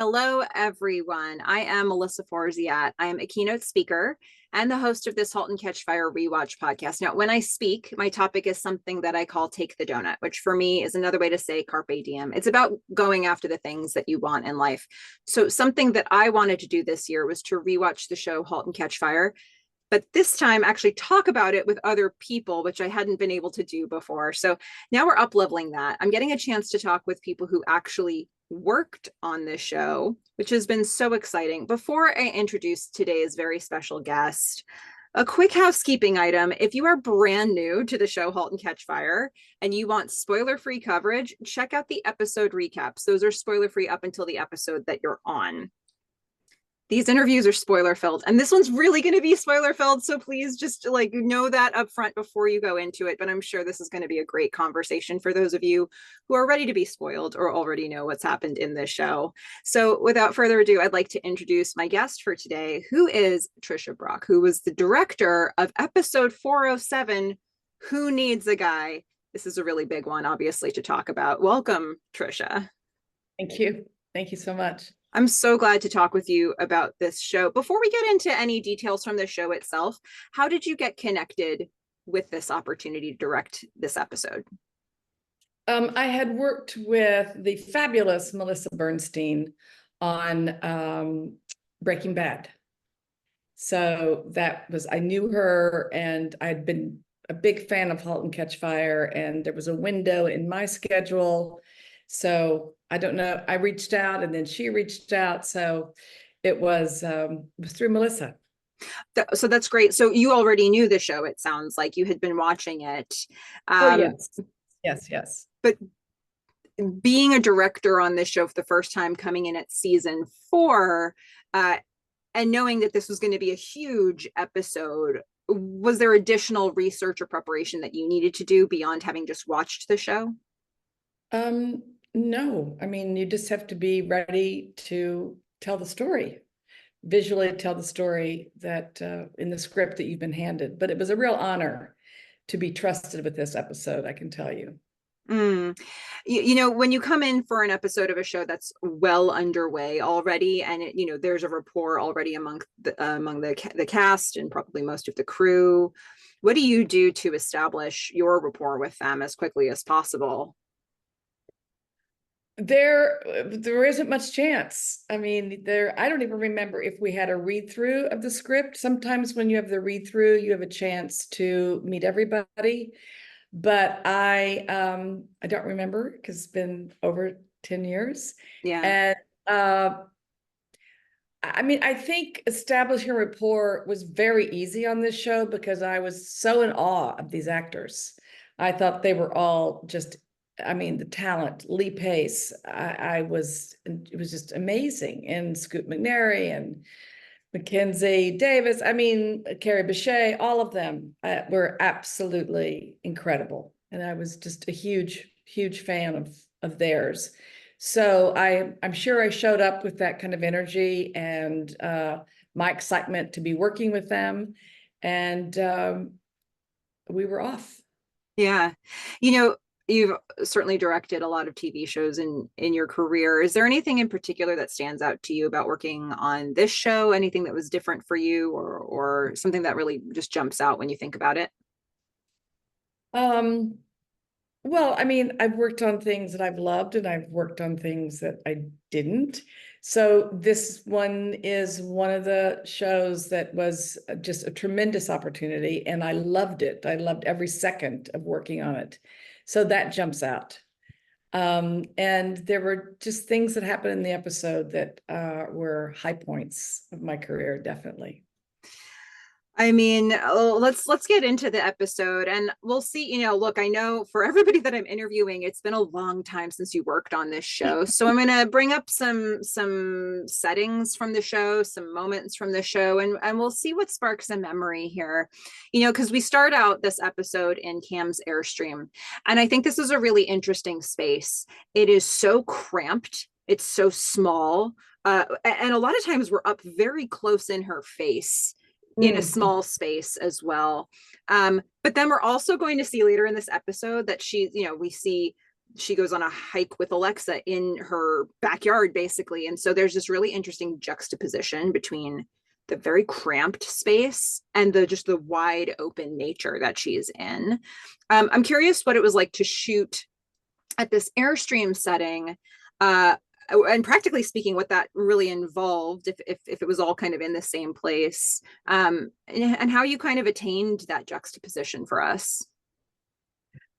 Hello, everyone. I am Melissa Forziat. I am a keynote speaker and the host of this Halt and Catch Fire rewatch podcast. Now, when I speak, my topic is something that I call Take the Doughnut, which for me is another way to say carpe diem. It's about going after the things that you want in life. So something that I wanted to do this year was to rewatch the show Halt and Catch Fire, but this time actually talk about it with other people, which I hadn't been able to do before. So now we're up leveling that. I'm getting a chance to talk with people who actually worked on this show, which has been so exciting. Before I introduce today's very special guest, a quick housekeeping item. If you are brand new to the show Halt and Catch Fire and you want spoiler-free coverage, check out the episode recaps. Those are spoiler-free up until the episode that you're on. These interviews are spoiler filled, and this one's really going to be spoiler filled. So please just know that up front before you go into it. But I'm sure this is going to be a great conversation for those of you who are ready to be spoiled or already know what's happened in this show. So without further ado, I'd like to introduce my guest for today, who is Tricia Brock, who was the director of episode 407, Who Needs a Guy? This is a really big one, obviously, to talk about. Welcome, Tricia. Thank you. Thank you so much. I'm so glad to talk with you about this show. Before we get into any details from the show itself, how did you get connected with this opportunity to direct this episode? I had worked with the fabulous Melissa Bernstein on Breaking Bad. So I knew her, and I'd been a big fan of Halt and Catch Fire, and there was a window in my schedule. So I don't know, I reached out and then she reached out. So it was through Melissa. So that's great. So you already knew the show, it sounds like you had been watching it. Yes. But being a director on this show for the first time, coming in at season 4, and knowing that this was going to be a huge episode, was there additional research or preparation that you needed to do beyond having just watched the show? No, I mean, you just have to be ready to tell the story, visually tell the story that in the script that you've been handed. But it was a real honor to be trusted with this episode, I can tell you. When you come in for an episode of a show that's well underway already, and there's a rapport already among the cast and probably most of the crew, what do you do to establish your rapport with them as quickly as possible? There isn't much chance. I mean, I don't even remember if we had a read through of the script. Sometimes when you have the read through, you have a chance to meet everybody. But I don't remember because it's been over 10 years. Yeah. And I mean, I think establishing a rapport was very easy on this show because I was so in awe of these actors. I thought they were all just, I mean, the talent, Lee Pace, it was just amazing. And Scoot McNairy and Mackenzie Davis, I mean, Carrie Bechet, all of them were absolutely incredible. And I was just a huge, huge fan of theirs. So I'm sure I showed up with that kind of energy and my excitement to be working with them. And we were off. Yeah. You've certainly directed a lot of TV shows in your career. Is there anything in particular that stands out to you about working on this show? Anything that was different for you or something that really just jumps out when you think about it? Well, I mean, I've worked on things that I've loved and I've worked on things that I didn't. So this one is one of the shows that was just a tremendous opportunity and I loved it. I loved every second of working on it. So that jumps out. And there were just things that happened in the episode that were high points of my career, definitely. I mean, let's get into the episode and we'll see, look, I know for everybody that I'm interviewing, it's been a long time since you worked on this show. So I'm going to bring up some settings from the show, some moments from the show, and we'll see what sparks a memory here, because we start out this episode in Cam's Airstream. And I think this is a really interesting space. It is so cramped. It's so small. And a lot of times we're up very close in her face, in a small space as well. But then we're also going to see later in this episode that we see she goes on a hike with Alexa in her backyard, basically. And so there's this really interesting juxtaposition between the very cramped space and the just the wide open nature that she's in. I'm curious what it was like to shoot at this Airstream setting, and practically speaking, what that really involved, if it was all kind of in the same place, and how you kind of attained that juxtaposition for us.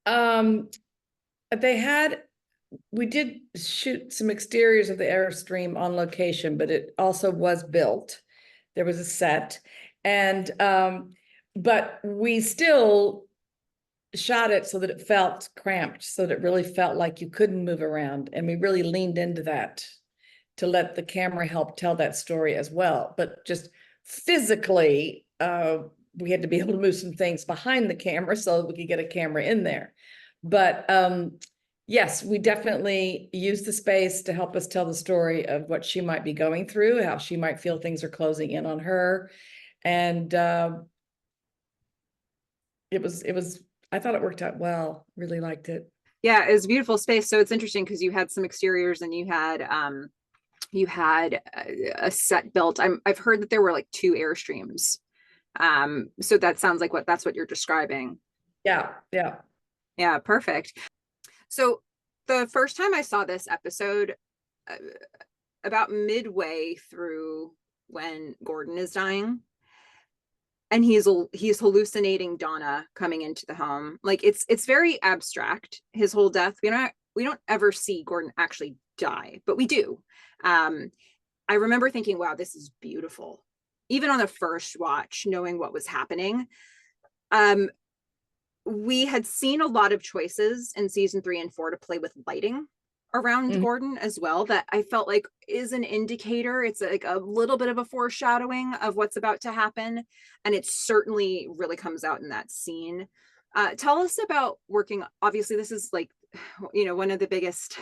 They had, we did shoot some exteriors of the Airstream on location, but it also was built. There was a set, and but we still shot it so that it felt cramped, so that it really felt like you couldn't move around, and we really leaned into that to let the camera help tell that story as well. But just physically, we had to be able to move some things behind the camera so that we could get a camera in there. But yes, we definitely use the space to help us tell the story of what she might be going through, how she might feel things are closing in on her. And it was, I thought it worked out well, really liked it. Yeah, it was a beautiful space. So it's interesting because you had some exteriors and you had a set built. I've heard that there were like 2 Airstreams. So that sounds like that's what you're describing. Yeah, yeah. Yeah, perfect. So the first time I saw this episode, about midway through when Gordon is dying, and he's hallucinating Donna coming into the home. Like it's very abstract, his whole death. We don't ever see Gordon actually die, but we do. I remember thinking, wow, this is beautiful. Even on the first watch, knowing what was happening. We had seen a lot of choices in season 3 and 4 to play with lighting around Gordon as well, that I felt like is an indicator. It's like a little bit of a foreshadowing of what's about to happen. And it certainly really comes out in that scene. Tell us about working. Obviously, this is like, one of the biggest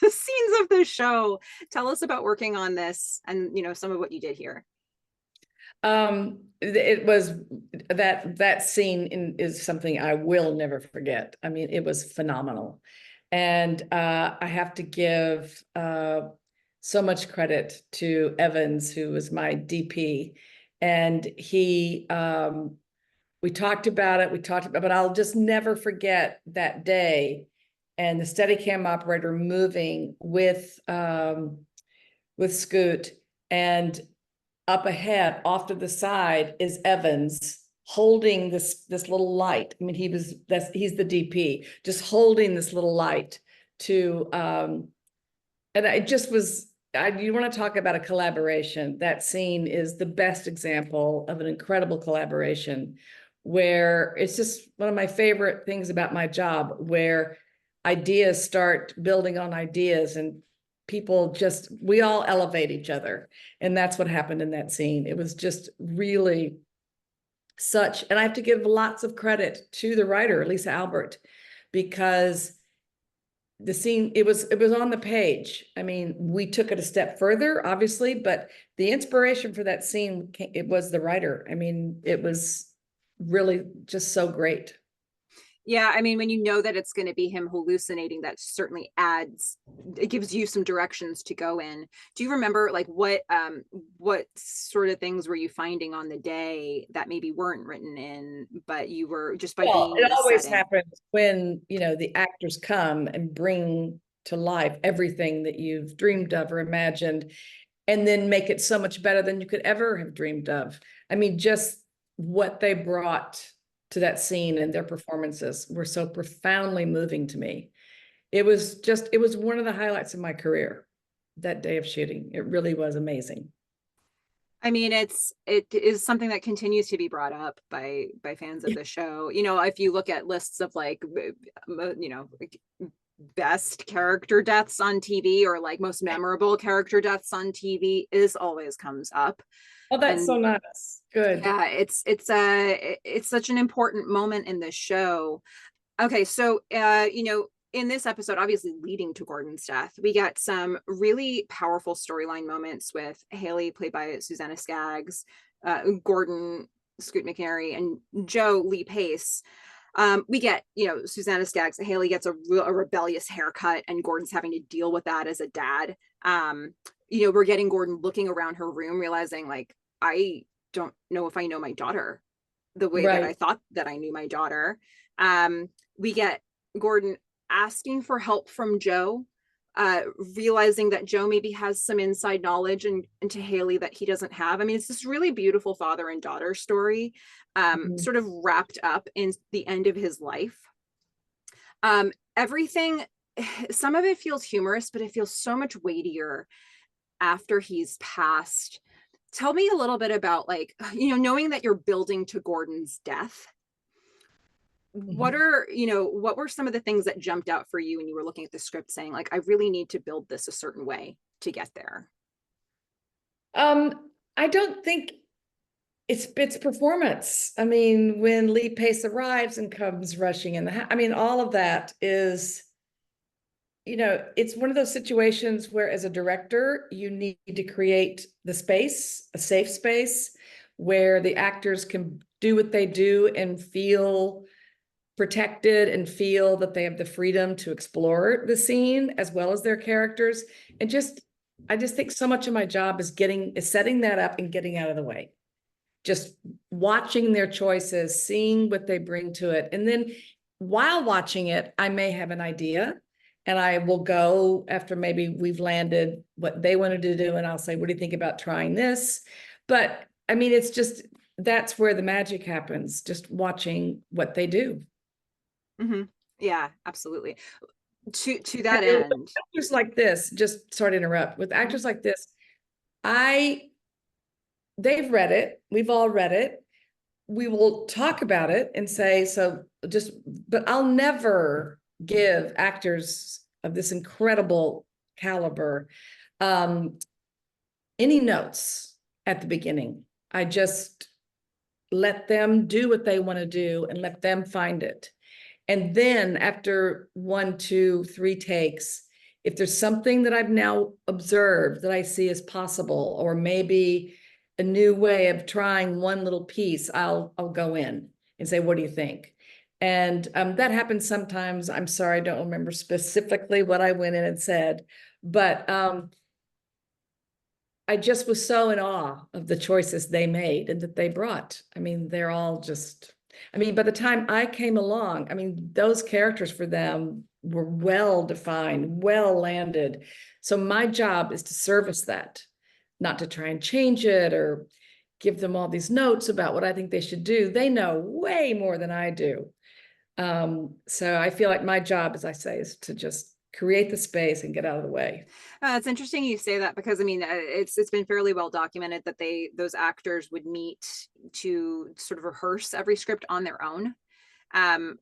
scenes of the show. Tell us about working on this and, some of what you did here. It was that scene is something I will never forget. I mean, it was phenomenal. And I have to give so much credit to Evans, who was my DP. And we talked about it, but I'll just never forget that day and the Steadicam operator moving with Scoot, and up ahead, off to the side, is Evans holding this little light. I mean, he's the DP, just holding this little light to, and it just was, you want to talk about a collaboration. That scene is the best example of an incredible collaboration, where it's just one of my favorite things about my job, where ideas start building on ideas, and we all elevate each other. And that's what happened in that scene. It was just really and I have to give lots of credit to the writer, Lisa Albert, because the scene, it was on the page. I mean, we took it a step further, obviously, but the inspiration for that scene, it was the writer. I mean, it was really just so great. Yeah, I mean, when you know that it's going to be him hallucinating, that certainly it gives you some directions to go in. Do you remember like what sort of things were you finding on the day that maybe weren't written in, but you were just by being in it the always setting? happens when, the actors come and bring to life everything that you've dreamed of or imagined, and then make it so much better than you could ever have dreamed of. I mean, just what they brought to that scene and their performances were so profoundly moving to me. It was one of the highlights of my career, that day of shooting. It really was amazing. I mean, it is something that continues to be brought up by fans of the show. If you look at lists of like, best character deaths on TV, or like most memorable character deaths on TV, this always comes up. Oh, that's so nice. Good. Yeah, it's such an important moment in the show. Okay, so in this episode, obviously leading to Gordon's death, we get some really powerful storyline moments with Haley, played by Susanna Skaggs, Gordon, Scoot McNairy, and Joe Lee Pace. We get, Susanna Skaggs, Haley gets a rebellious haircut, and Gordon's having to deal with that as a dad. We're getting Gordon looking around her room, realizing like, I don't know if I know my daughter the way that I Right. thought that I knew my daughter. We get Gordon asking for help from Joe, realizing that Joe maybe has some inside knowledge into Haley that he doesn't have. I mean, it's this really beautiful father and daughter story, Mhm. sort of wrapped up in the end of his life. Everything, some of it feels humorous, but it feels so much weightier after he's passed. Tell me a little bit about, like, knowing that you're building to Gordon's death. Mhm. What were some of the things that jumped out for you when you were looking at the script saying, like, I really need to build this a certain way to get there? I don't think it's performance. I mean, when Lee Pace arrives and comes rushing in I mean, all of that is, it's one of those situations where as a director, you need to create the space, a safe space where the actors can do what they do and feel protected and feel that they have the freedom to explore the scene as well as their characters. And I just think so much of my job is setting that up and getting out of the way. Just watching their choices, seeing what they bring to it. And then while watching it, I may have an idea and I will go after maybe we've landed what they wanted to do. And I'll say, what do you think about trying this? But I mean, it's just, that's where the magic happens, just watching what they do. Mm-hmm. Yeah, absolutely. To And that with end. actors like this, just sorry to interrupt, with Mhm. actors like this, I they've read it, we've all read it. We will talk about it and say, so just, but I'll never give actors of this incredible caliber um, any notes at the beginning. I just let them do what they want to do and let them find it. And then after 1, 2, 3 takes, if there's something that I've now observed that I see as possible, or maybe a new way of trying one little piece, I'll go in and say, what do you think? And that happens sometimes. I'm sorry, I don't remember specifically what I went in and said, but I just was so in awe of the choices they made and that they brought. I mean, they're all just, I mean, by the time I came along, I mean, those characters for them were well defined, well landed. So my job is to service that, not to try and change it or give them all these notes about what I think they should do. They know way more than I do. So I feel like my job, as I say, is to just create the space and get out of the way. It's interesting you say that, because I mean, it's been fairly well documented that those actors would meet to sort of rehearse every script on their own.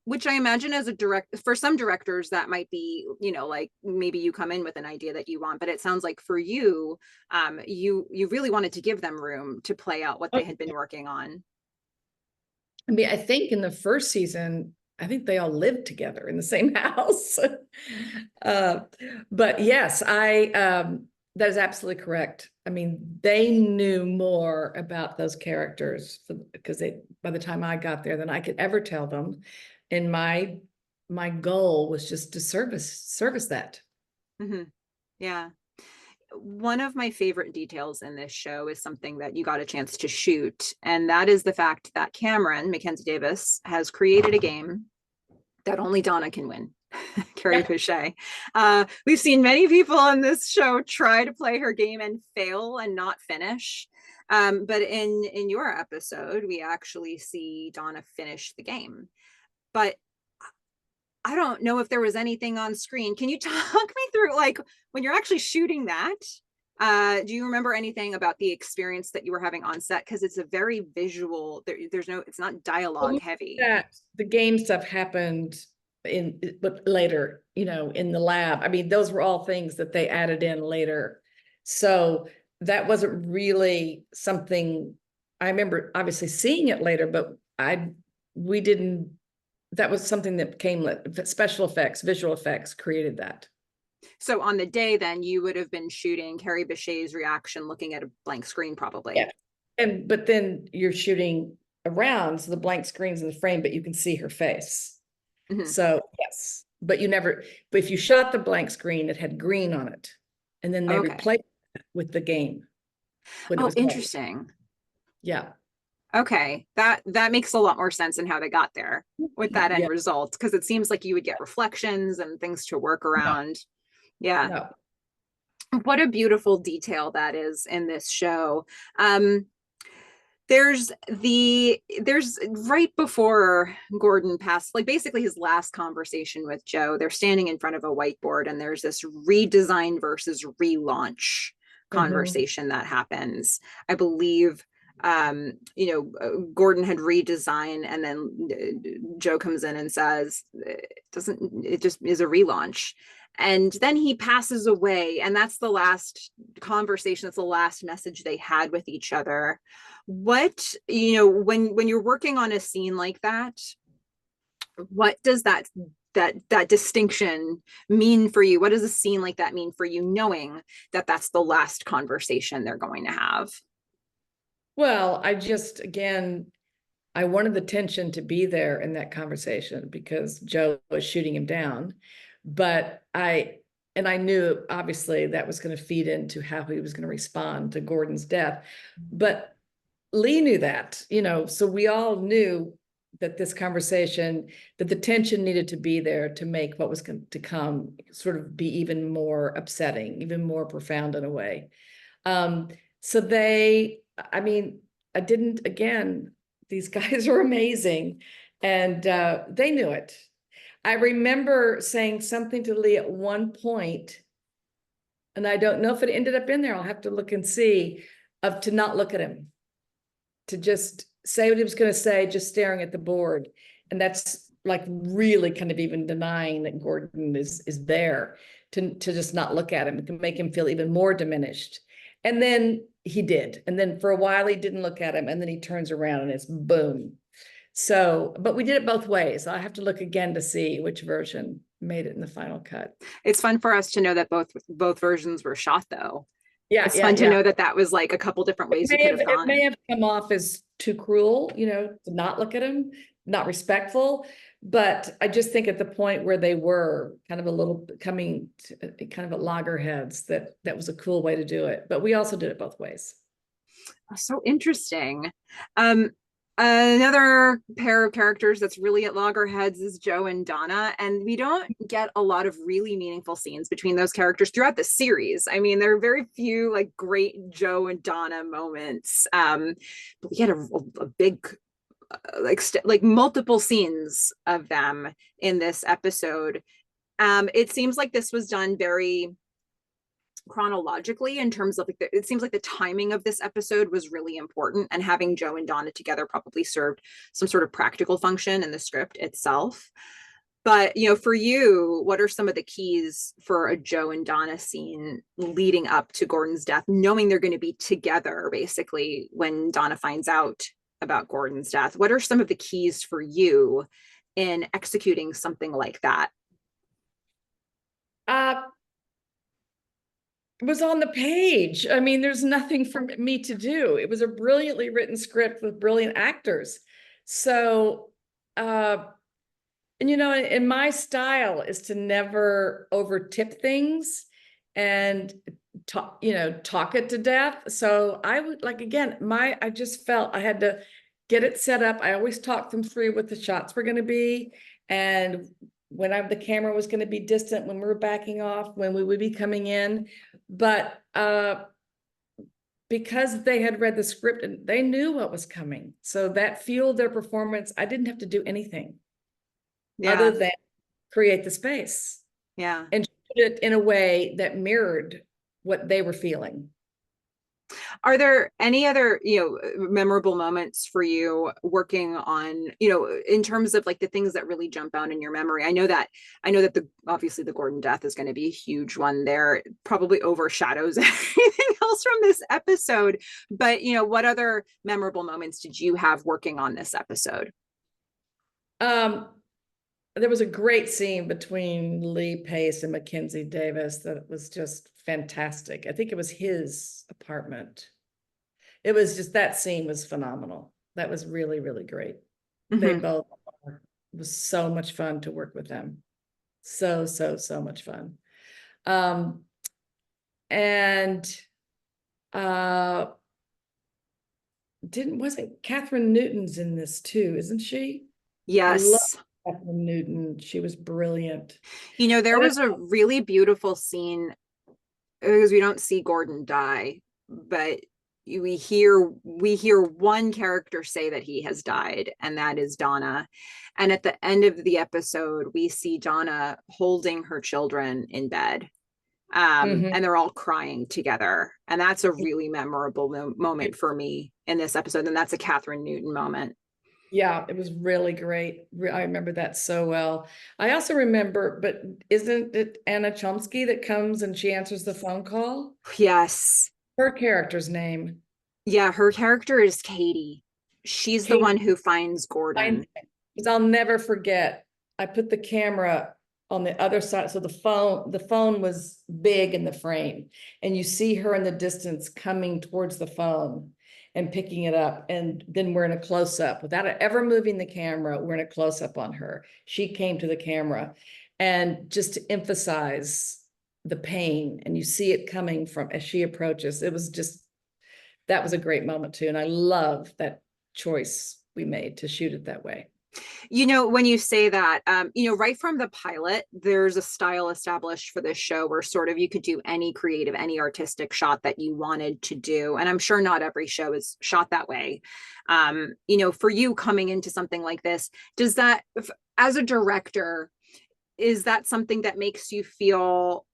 Which I imagine as a for some directors that might be, like maybe you come in with an idea that you want, but it sounds like for you, you really wanted to give them room to play out what they had been working on. I mean, I think in the first season, I think they all lived together in the same house. uh, but yes, that is absolutely correct. I mean, they knew more about those characters because by the time I got there than I could ever tell them. And my goal was just to service that. Mm-hmm. Yeah. One of my favorite details in this show is something that you got a chance to shoot, and that is the fact that Cameron Mackenzie Davis has created a game that only Donna can win. Carrie Yeah. Pichet. We've seen many people on this show try to play her game and fail and not finish. But in your episode, we actually see Donna finish the game. But I don't know if there was anything on screen. Can you talk me through, like, when you're actually shooting that? Do you remember anything about the experience that you were having on set? Because it's a very visual. It's not dialogue heavy. That the game stuff happened but later, in the lab. I mean, those were all things that they added in later. So that wasn't really something I remember obviously seeing it later, but we didn't, that was something that came special effects, visual effects created that. So on the day, then you would have been shooting Carrie Bichet's reaction, looking at a blank screen, probably. Yeah. But then you're shooting around, so the blank screen's in the frame, but you can see her face. Mhm. So yes, but if you shot the blank screen, it had green on it. And then they Okay. replaced it with the game when it Oh, was white. interesting. Yeah. Okay. That makes a lot more sense in how they got there with that end Yeah. result, because it seems like you would get reflections and things to work No, around. Yeah. no. What a beautiful detail that is in this show. Um, there's right before Gordon passed, like basically his last conversation with Joe, they're standing in front of a whiteboard and there's this redesign versus relaunch Mhm. conversation that happens. I believe Gordon had redesigned, and then Joe comes in and says it just is a relaunch. And then he passes away, and that's the last conversation, that's the last message they had with each other. What, when you're working on a scene like that, what does that distinction mean for you? What does a scene like that mean for you, knowing that that's the last conversation they're going to have? Well, again, I wanted the tension to be there in that conversation because Joe was shooting him down. But I knew obviously that was going to feed into how he was going to respond to Gordon's death. But Lee knew that, so we all knew that this conversation, that the tension needed to be there to make what was going to come sort of be even more upsetting, even more profound in a way. Um, so I mean, I didn't, again, these guys are amazing, and they knew it. I remember saying something to Lee at one point, and I don't know if it ended up in there, I'll have to look and see, of to not look at him, to just say what he was going to say, just staring at the board. And that's like really kind of even denying that Gordon is there, to just not look at him, to make him feel even more diminished. And then he did. And then for a while he didn't look at him, and then he turns around and it's boom. So, but we did it both ways. I have to look again to see which version made it in the final cut. It's fun for us to know that both versions were shot, though. Yeah, It's yeah, fun to yeah. know that that was like a couple different ways you could have It may gone. have come off as too cruel, to not look at him, not respectful. But I just think at the point where they were kind of a little coming to, kind of at loggerheads, that was a cool way to do it. But we also did it both ways. So interesting. Um, Another pair of characters that's really at loggerheads is Joe and Donna, and we don't get a lot of really meaningful scenes between those characters throughout the series. I mean, there are very few like great Joe and Donna moments, but we had a big like multiple scenes of them in this episode. It seems like this was done very chronologically, in terms of like it seems like the timing of this episode was really important, and having Joe and Donna together probably served some sort of practical function in the script itself. But for you, what are some of the keys for a Joe and Donna scene leading up to Gordon's death, knowing they're going to be together basically when Donna finds out about Gordon's death? What are some of the keys for you in executing something like that? Uh, It was on the page. I mean, there's nothing for me to do. It was a brilliantly written script with brilliant actors. So, and and my style is to never over tip things and talk it to death. So I would like, again, I just felt I had to get it set up. I always talk them through what the shots were going to be, and when the camera was going to be distant, when we were backing off, when we would be coming in. But because they had read the script and they knew what was coming, so that fueled their performance. I didn't have to do anything other Yeah. than create the space Yeah. and shoot it in a way that mirrored what they were feeling. Are there any other, memorable moments for you working on, in terms of like the things that really jump out in your memory? I know that obviously the Gordon death is going to be a huge one there. It probably overshadows everything else from this episode. But, what other memorable moments did you have working on this episode? Um, there was a great scene between Lee Pace and Mackenzie Davis that was just fantastic. I think it was his apartment. It was just, that scene was phenomenal. That was really, really great. They Mhm. both are. It was so much fun to work with them. So, so, so much fun. Um, and uh wasn't Catherine Newton's in this too, isn't she? I love Yes. Catherine Newton. She was brilliant. There And was a really beautiful scene because we don't see Gordon die, but we hear one character say that he has died, and that is Donna. And at the end of the episode, we see Donna holding her children in bed. Mhm. And they're all crying together. And that's a really memorable moment for me in this episode. And that's a Catherine Newton moment. Yeah, it was really great. I remember that so well. I also remember, but isn't it Anna Chomsky that comes and she answers the phone call? Yes. Her character's name. Yeah, her character is Katie. She's the one Kate, who finds Gordon. because I'll never forget. I put the camera on the other side, so the phone was big in the frame, and you see her in the distance coming towards the phone and picking it up, and then we're in a close-up without ever moving the camera. We're in a close-up on her. She came to the camera, and just to emphasize the pain, and you see it coming from as she approaches. It was just that was a great moment too, and I love that choice we made to shoot it that way. When you say that, right from the pilot, there's a style established for this show where sort of you could do any creative, any artistic shot that you wanted to do. And I'm sure not every show is shot that way. For you coming into something like this, does that, as a director, is that something that makes you feel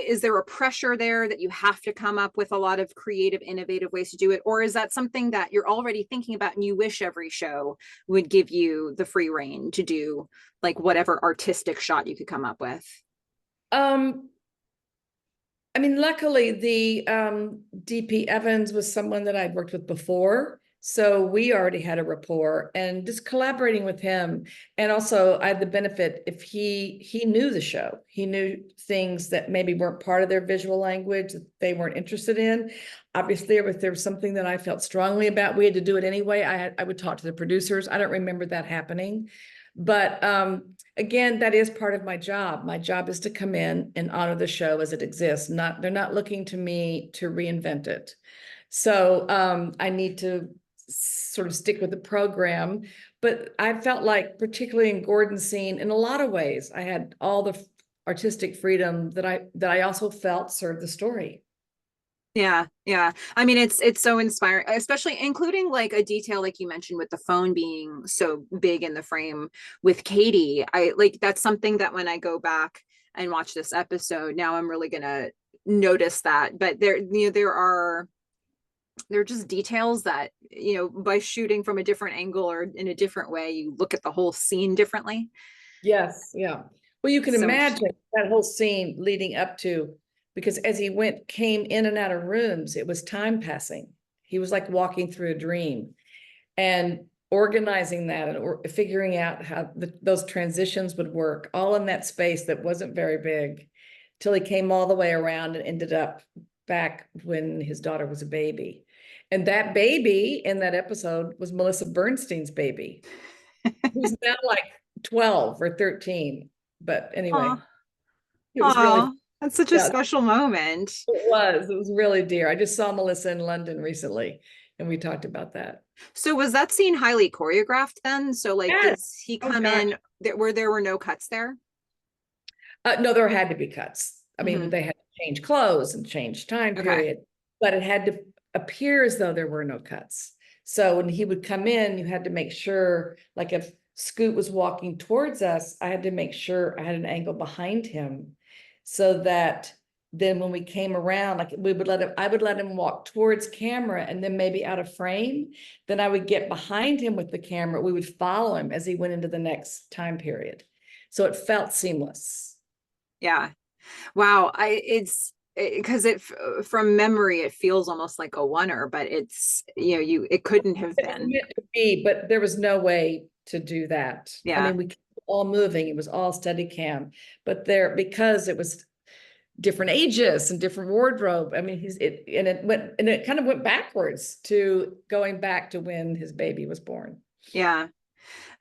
is there a pressure there that you have to come up with a lot of creative, innovative ways to do it? Or is that something that you're already thinking about and you wish every show would give you the free reign to do like whatever artistic shot you could come up with? Um, I mean, luckily the DP Evans was someone that I'd worked with before. So we already had a rapport, and just collaborating with him. And also I had the benefit, if he knew the show, he knew things that maybe weren't part of their visual language that they weren't interested in. Obviously, if there was something that I felt strongly about, we had to do it anyway. I would talk to the producers. I don't remember that happening. But again, that is part of my job. My job is to come in and honor the show as it exists. They're not looking to me to reinvent it. So I need to sort of stick with the program. But I felt like, particularly in Gordon's scene, in a lot of ways, I had all the artistic freedom that I also felt served the story. Yeah, yeah. I mean, it's so inspiring, especially including like a detail like you mentioned with the phone being so big in the frame with Katie. I like that's something that when I go back and watch this episode, now I'm really gonna notice that. But there are just details that, by shooting from a different angle or in a different way, you look at the whole scene differently. Yes, yeah. Well, you can So interesting. imagine that whole scene leading up to, because as he came in and out of rooms, it was time passing. He was like walking through a dream, and organizing that and figuring out how those transitions would work, all in that space that wasn't very big, till he came all the way around and ended up back when his daughter was a baby. And that baby in that episode was Melissa Bernstein's baby, who's now like 12 or 13. But anyway, Oh, it was really, oh, that's such a yeah, special moment. it was really dear. I just saw Melissa in London recently, and we talked about that. So was that scene highly choreographed then? So like, Yes. does he Oh come gosh. in where there were no cuts there? No, there had to be cuts. I mean, Hmm. they had to change clothes and change time Okay. period, but it had to appear as though there were no cuts. So when he would come in, you had to make sure, like if Scoot was walking towards us, I had to make sure I had an angle behind him, so that then when we came around, like I would let him walk towards camera and then maybe out of frame. Then I would get behind him with the camera. We would follow him as he went into the next time period. So it felt seamless. Yeah. Wow. It's because from memory, it feels almost like a oneer, but it couldn't have It was been. meant to be, but there was no way to do that. I Yeah. mean, we kept all moving. It was all steady cam, but because it was different ages and different wardrobe. I mean, it kind of went backwards to going back to when his baby was born. Yeah.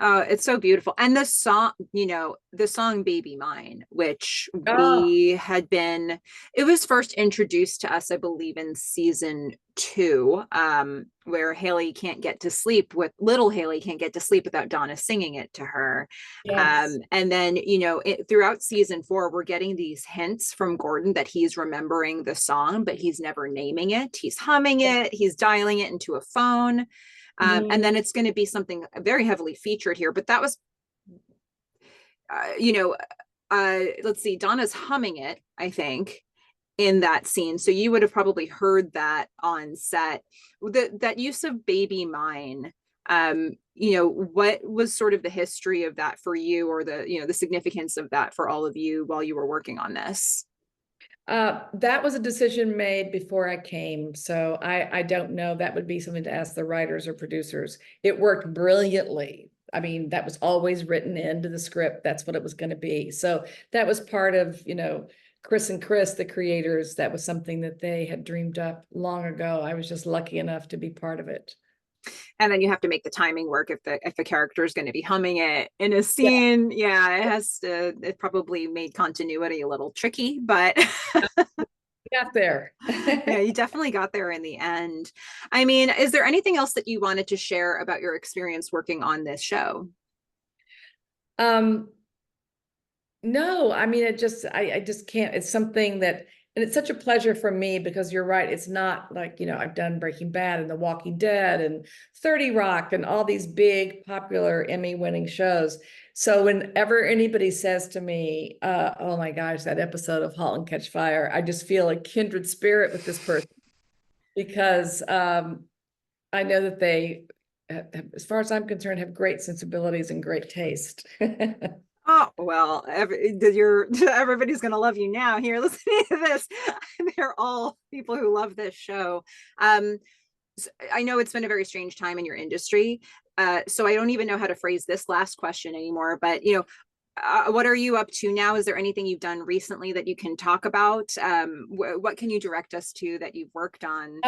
Oh, it's so beautiful. And the song, the song Baby Mine, which Oh, it was first introduced to us, I believe, in season 2, where little Haley can't get to sleep without Donna singing it to her. yes. And then, throughout season 4, we're getting these hints from Gordon that he's remembering the song, but he's never naming it. He's humming it, he's dialing it into a phone. And then it's going to be something very heavily featured here. But that was, let's see, Donna's humming it, I think, in that scene. So you would have probably heard that on set. That use of Baby Mine, what was sort of the history of that for you, or the significance of that for all of you while you were working on this? That was a decision made before I came, so I don't know. That would be something to ask the writers or producers. It worked brilliantly. I mean, that was always written into the script. That's what it was going to be. So that was part of, Chris and Chris, the creators. That was something that they had dreamed up long ago. I was just lucky enough to be part of it. And then you have to make the timing work if the character is going to be humming it in a scene. Yeah, it probably made continuity a little tricky, but Got there. yeah, you definitely got there in the end. I mean, is there anything else that you wanted to share about your experience working on this show? Um, no, I mean, I just can't. It's something that, and it's such a pleasure for me because you're right. It's not like, I've done Breaking Bad and The Walking Dead and 30 Rock and all these big popular Emmy-winning shows. So whenever anybody says to me, oh my gosh, that episode of Halt and Catch Fire, I just feel a kindred spirit with this person because I know that they, as far as I'm concerned, have great sensibilities and great taste. Oh, well, everybody's going to love you now here listening to this. They're all people who love this show. I know it's been a very strange time in your industry. So I don't even know how to phrase this last question anymore, but what are you up to now? Is there anything you've done recently that you can talk about? What can you direct us to that you've worked on?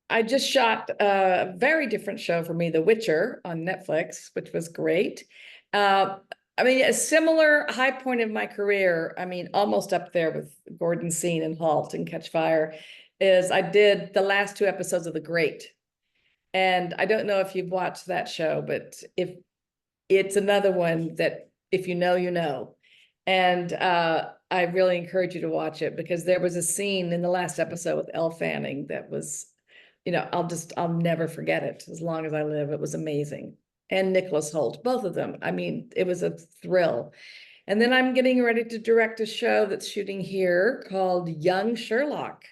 I just shot a very different show for me, The Witcher on Netflix, which was great. I mean, a similar high point of my career, I mean, almost up there with Gordon's scene in Halt and Catch Fire, is I did the last 2 episodes of The Great. And I don't know if you've watched that show, but if it's another one that if you know, you know. And I really encourage you to watch it because there was a scene in the last episode with Elle Fanning that was, I'll never forget it as long as I live. It was amazing. And Nicholas Hoult, both of them. I mean, it was a thrill. And then I'm getting ready to direct a show that's shooting here called Young Sherlock.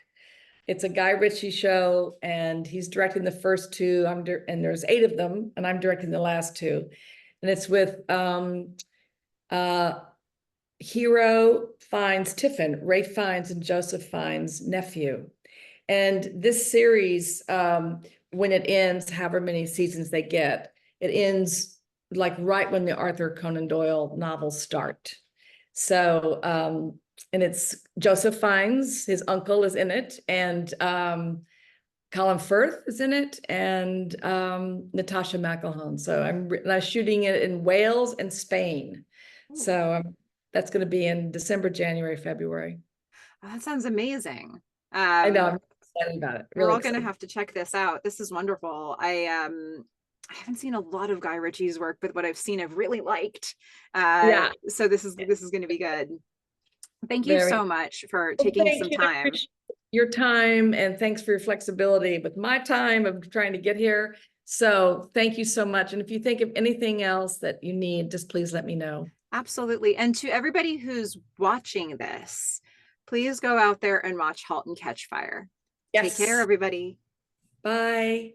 It's a Guy Ritchie show, and he's directing the first 2. And there's 8 of them, and I'm directing the last 2. And it's with Hero Fiennes Tiffin, Ray Fiennes and Joseph Fiennes' nephew. And this series, when it ends, however many seasons they get, it ends like right when the Arthur Conan Doyle novels start. So, and it's Joseph Fiennes, his uncle is in it, and Colin Firth is in it, and Natasha McElhone. So I'm shooting it in Wales and Spain. So that's going to be in December, January, February. Oh, that sounds amazing. I know, I'm excited about it. We're Really all going to excited. have to check this out. This is wonderful. I haven't seen a lot of Guy Ritchie's work, but what I've seen I've really liked. Yeah, So this is going to be good. Thank you very. so much for Well, taking thank some you. I time. appreciate your time, and thanks for your flexibility with my time of trying to get here. So thank you so much. And if you think of anything else that you need, just please let me know. Absolutely. And to everybody who's watching this, please go out there and watch Halt and Catch Fire. Take care, Yes. everybody. Bye.